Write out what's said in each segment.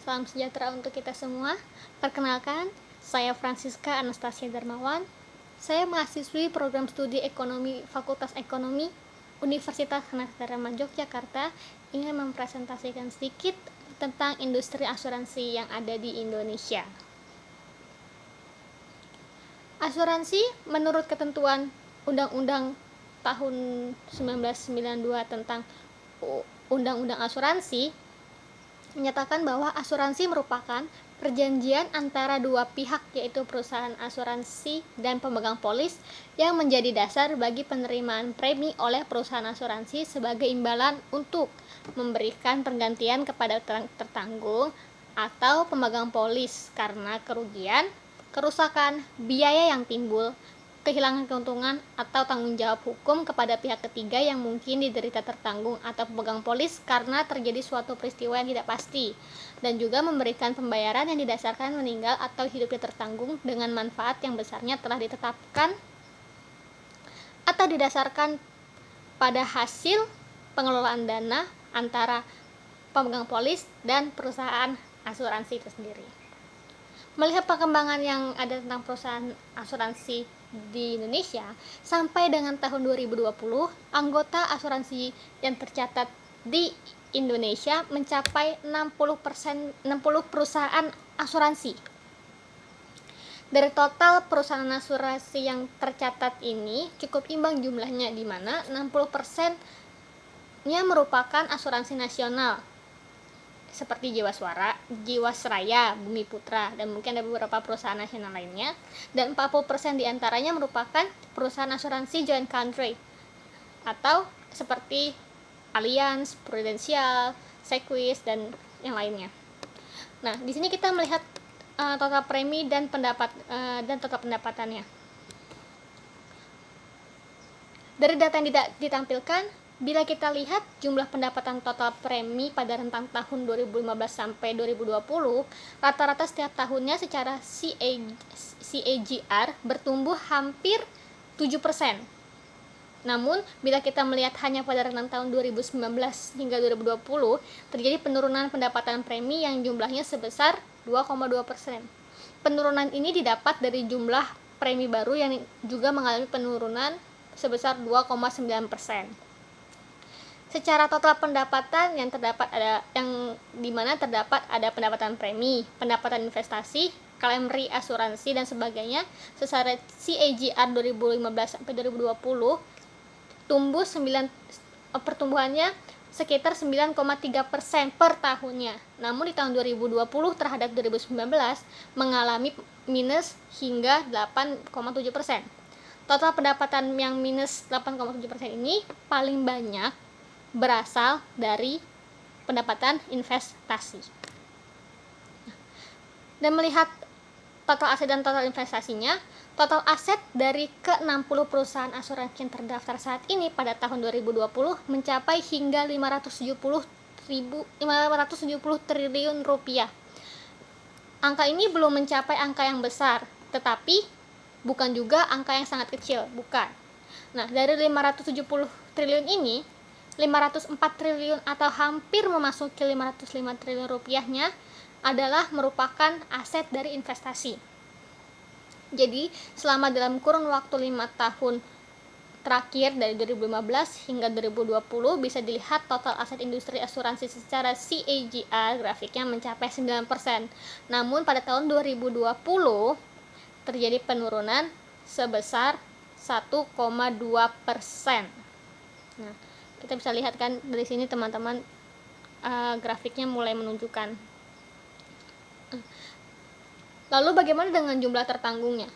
Salam sejahtera untuk kita semua. Perkenalkan, saya Francisca Anastasia Darmawan. Saya mahasiswi program studi ekonomi Fakultas Ekonomi Universitas Hanas Dharma Yogyakarta ingin mempresentasikan sedikit tentang industri asuransi yang ada di Indonesia. Asuransi menurut ketentuan Undang-Undang tahun 1992 tentang Undang-Undang Asuransi menyatakan bahwa asuransi merupakan perjanjian antara dua pihak, yaitu perusahaan asuransi dan pemegang polis, yang menjadi dasar bagi penerimaan premi oleh perusahaan asuransi sebagai imbalan untuk memberikan pergantian kepada tertanggung atau pemegang polis karena kerugian, kerusakan, biaya yang timbul, kehilangan keuntungan, atau tanggung jawab hukum kepada pihak ketiga yang mungkin diderita tertanggung atau pemegang polis karena terjadi suatu peristiwa yang tidak pasti, dan juga memberikan pembayaran yang didasarkan meninggal atau hidupnya tertanggung dengan manfaat yang besarnya telah ditetapkan atau didasarkan pada hasil pengelolaan dana antara pemegang polis dan perusahaan asuransi itu sendiri. Melihat perkembangan yang ada tentang perusahaan asuransi di Indonesia, sampai dengan tahun 2020, anggota asuransi yang tercatat di Indonesia mencapai 60 perusahaan asuransi. Dari total perusahaan asuransi yang tercatat ini cukup imbang jumlahnya, di mana 60%-nya merupakan asuransi nasional seperti Jiwasraya, Bumi Putra, dan mungkin ada beberapa perusahaan nasional lainnya, dan 40% diantaranya merupakan perusahaan asuransi joint country atau seperti Allianz, Prudential, Sequis, dan yang lainnya. Nah, di sini kita melihat total premi dan total pendapatannya. Dari data yang ditampilkan, bila kita lihat jumlah pendapatan total premi pada rentang tahun 2015 sampai 2020, rata-rata setiap tahunnya secara CAGR bertumbuh hampir 7%. Namun, bila kita melihat hanya pada rentang tahun 2019 hingga 2020, terjadi penurunan pendapatan premi yang jumlahnya sebesar 2,2%. Penurunan ini didapat dari jumlah premi baru yang juga mengalami penurunan sebesar 2,9%. Secara total pendapatan yang dimana terdapat ada pendapatan premi, pendapatan investasi, klaim asuransi dan sebagainya, secara CAGR 2015 sampai 2020 pertumbuhannya sekitar 9,3% per tahunnya. Namun di tahun 2020 terhadap 2019 mengalami minus hingga 8,7%. Total pendapatan yang minus 8,7% ini paling banyak berasal dari pendapatan investasi. Dan melihat total aset dan total investasinya, total aset dari ke-60 perusahaan asuransi yang terdaftar saat ini pada tahun 2020 mencapai hingga 570 triliun rupiah. Angka ini belum mencapai angka yang besar, tetapi bukan juga angka yang sangat kecil, bukan. Nah, dari 570 triliun ini, 504 triliun atau hampir memasuki 505 triliun rupiahnya adalah merupakan aset dari investasi. Jadi, selama dalam kurun waktu 5 tahun terakhir dari 2015 hingga 2020 bisa dilihat total aset industri asuransi secara CAGR grafiknya mencapai 9%. Namun pada tahun 2020 terjadi penurunan sebesar 1,2%. Nah, kita bisa lihat kan dari sini teman-teman, grafiknya mulai menunjukkan. Lalu bagaimana dengan jumlah tertanggungnya?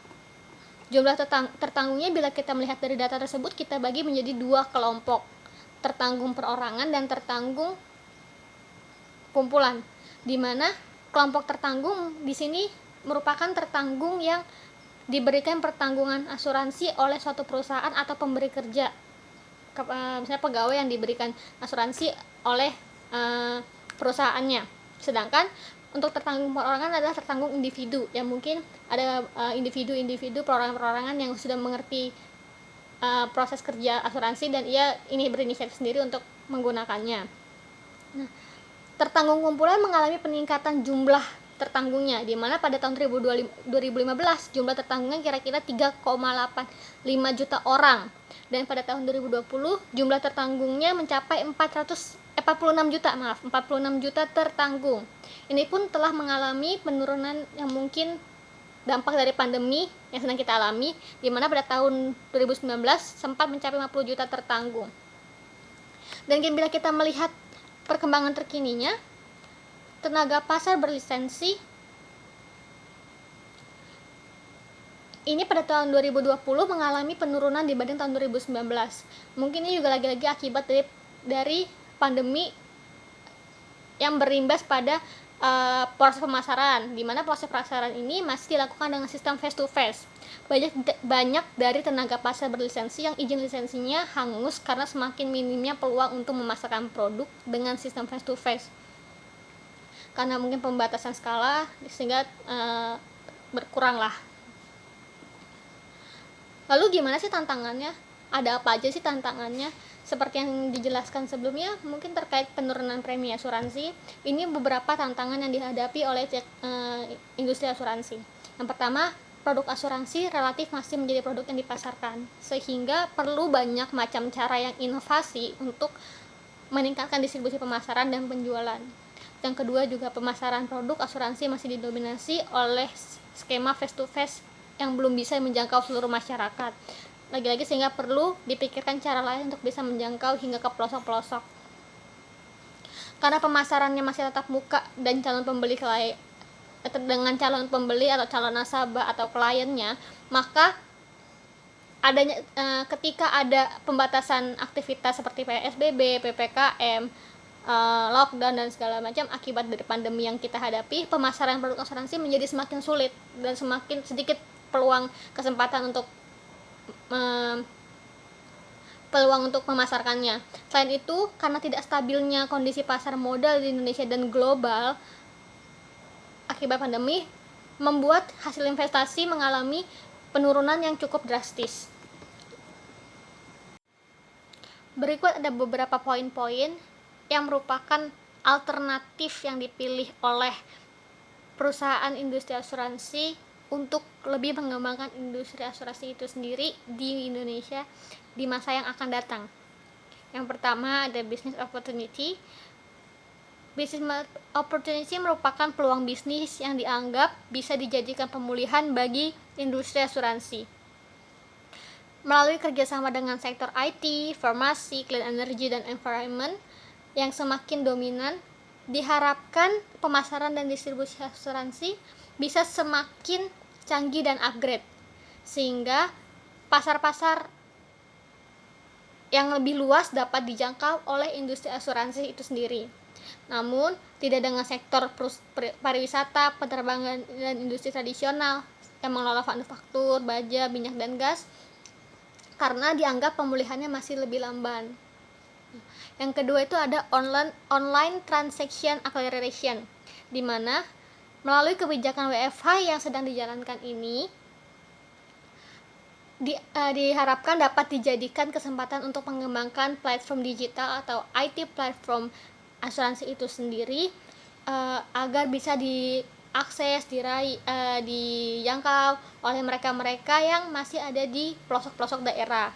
Jumlah tertanggungnya bila kita melihat dari data tersebut, kita bagi menjadi dua kelompok, tertanggung perorangan dan tertanggung kumpulan, di mana kelompok tertanggung di sini merupakan tertanggung yang diberikan pertanggungan asuransi oleh suatu perusahaan atau pemberi kerja, misalnya pegawai yang diberikan asuransi oleh perusahaannya. Sedangkan untuk tertanggung perorangan adalah tertanggung individu, yang mungkin ada individu perorangan-perorangan yang sudah mengerti proses kerja asuransi dan ia ini berinisiatif sendiri untuk menggunakannya. Nah, tertanggung kumpulan mengalami peningkatan jumlah tertanggungnya, di mana pada tahun 2015 jumlah tertanggungnya kira-kira 3,85 juta orang, dan pada tahun 2020 jumlah tertanggungnya mencapai 46 juta tertanggung. Ini pun telah mengalami penurunan yang mungkin dampak dari pandemi yang sedang kita alami, di mana pada tahun 2019 sempat mencapai 50 juta tertanggung. Dan bila kita melihat perkembangan terkininya, tenaga pasar berlisensi ini pada tahun 2020 mengalami penurunan dibanding tahun 2019. Mungkin ini juga lagi-lagi akibat dari pandemi yang berimbas pada proses pemasaran, di mana proses pemasaran ini masih dilakukan dengan sistem face to face. Banyak dari tenaga pasar berlisensi yang izin lisensinya hangus karena semakin minimnya peluang untuk memasarkan produk dengan sistem face to face, karena mungkin pembatasan skala sehingga berkurang lah. Lalu gimana sih tantangannya? Ada apa aja sih tantangannya? Seperti yang dijelaskan sebelumnya, mungkin terkait penurunan premi asuransi, ini beberapa tantangan yang dihadapi oleh industri asuransi. Yang pertama, produk asuransi relatif masih menjadi produk yang dipasarkan, sehingga perlu banyak macam cara yang inovasi untuk meningkatkan distribusi pemasaran dan penjualan. Yang kedua juga pemasaran produk asuransi masih didominasi oleh skema face to face yang belum bisa menjangkau seluruh masyarakat. Lagi-lagi sehingga perlu dipikirkan cara lain untuk bisa menjangkau hingga ke pelosok-pelosok. Karena pemasarannya masih tatap muka dan calon pembeli dengan calon pembeli atau calon nasabah atau kliennya, maka ketika ada pembatasan aktivitas seperti PSBB, PPKM, lockdown dan segala macam akibat dari pandemi yang kita hadapi, pemasaran produk asuransi menjadi semakin sulit dan semakin sedikit kesempatan untuk memasarkannya. Selain itu, karena tidak stabilnya kondisi pasar modal di Indonesia dan global akibat pandemi, membuat hasil investasi mengalami penurunan yang cukup drastis. Berikut ada beberapa poin-poin yang merupakan alternatif yang dipilih oleh perusahaan industri asuransi untuk lebih mengembangkan industri asuransi itu sendiri di Indonesia di masa yang akan datang. Yang pertama ada business opportunity. Business opportunity merupakan peluang bisnis yang dianggap bisa dijadikan pemulihan bagi industri asuransi. Melalui kerjasama dengan sektor IT, farmasi, clean energy, dan environment yang semakin dominan, diharapkan pemasaran dan distribusi asuransi bisa semakin canggih dan upgrade, sehingga pasar-pasar yang lebih luas dapat dijangkau oleh industri asuransi itu sendiri. Namun, tidak dengan sektor pariwisata, penerbangan, dan industri tradisional yang mengelola manufaktur, baja, minyak, dan gas, karena dianggap pemulihannya masih lebih lamban. Yang kedua itu ada online transaction acceleration, di mana melalui kebijakan WFH yang sedang dijalankan ini diharapkan dapat dijadikan kesempatan untuk mengembangkan platform digital atau IT platform asuransi itu sendiri agar bisa diakses, dijangkau oleh mereka-mereka yang masih ada di pelosok-pelosok daerah.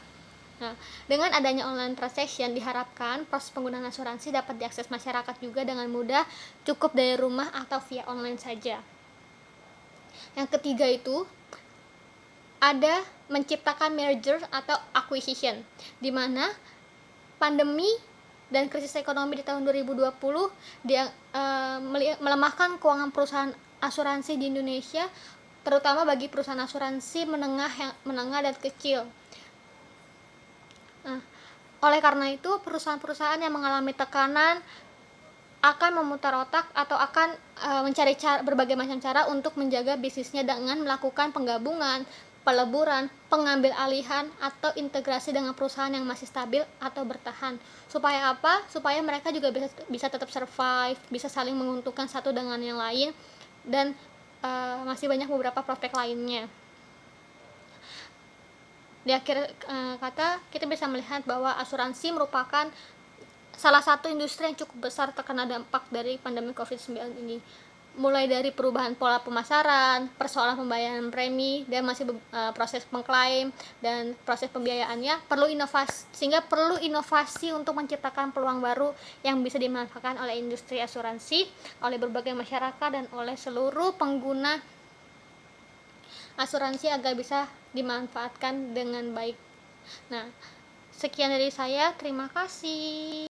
Nah, dengan adanya online transaction diharapkan proses penggunaan asuransi dapat diakses masyarakat juga dengan mudah, cukup dari rumah atau via online saja. Yang ketiga itu ada menciptakan merger atau acquisition, di mana pandemi dan krisis ekonomi di tahun 2020 melemahkan keuangan perusahaan asuransi di Indonesia, terutama bagi perusahaan asuransi menengah dan kecil. Nah, oleh karena itu perusahaan-perusahaan yang mengalami tekanan akan memutar otak atau akan mencari berbagai macam cara untuk menjaga bisnisnya dengan melakukan penggabungan, peleburan, pengambil alihan, atau integrasi dengan perusahaan yang masih stabil atau bertahan. Supaya apa? Supaya mereka juga bisa tetap survive, bisa saling menguntungkan satu dengan yang lain, dan masih banyak beberapa prospek lainnya. Di akhir kata, kita bisa melihat bahwa asuransi merupakan salah satu industri yang cukup besar terkena dampak dari pandemi COVID-19 ini. Mulai dari perubahan pola pemasaran, persoalan pembayaran premi, dan masih proses pengklaim dan proses pembiayaannya perlu inovasi, sehingga perlu inovasi untuk menciptakan peluang baru yang bisa dimanfaatkan oleh industri asuransi, oleh berbagai masyarakat, dan oleh seluruh pengguna asuransi agar bisa dimanfaatkan dengan baik. Nah, sekian dari saya, terima kasih.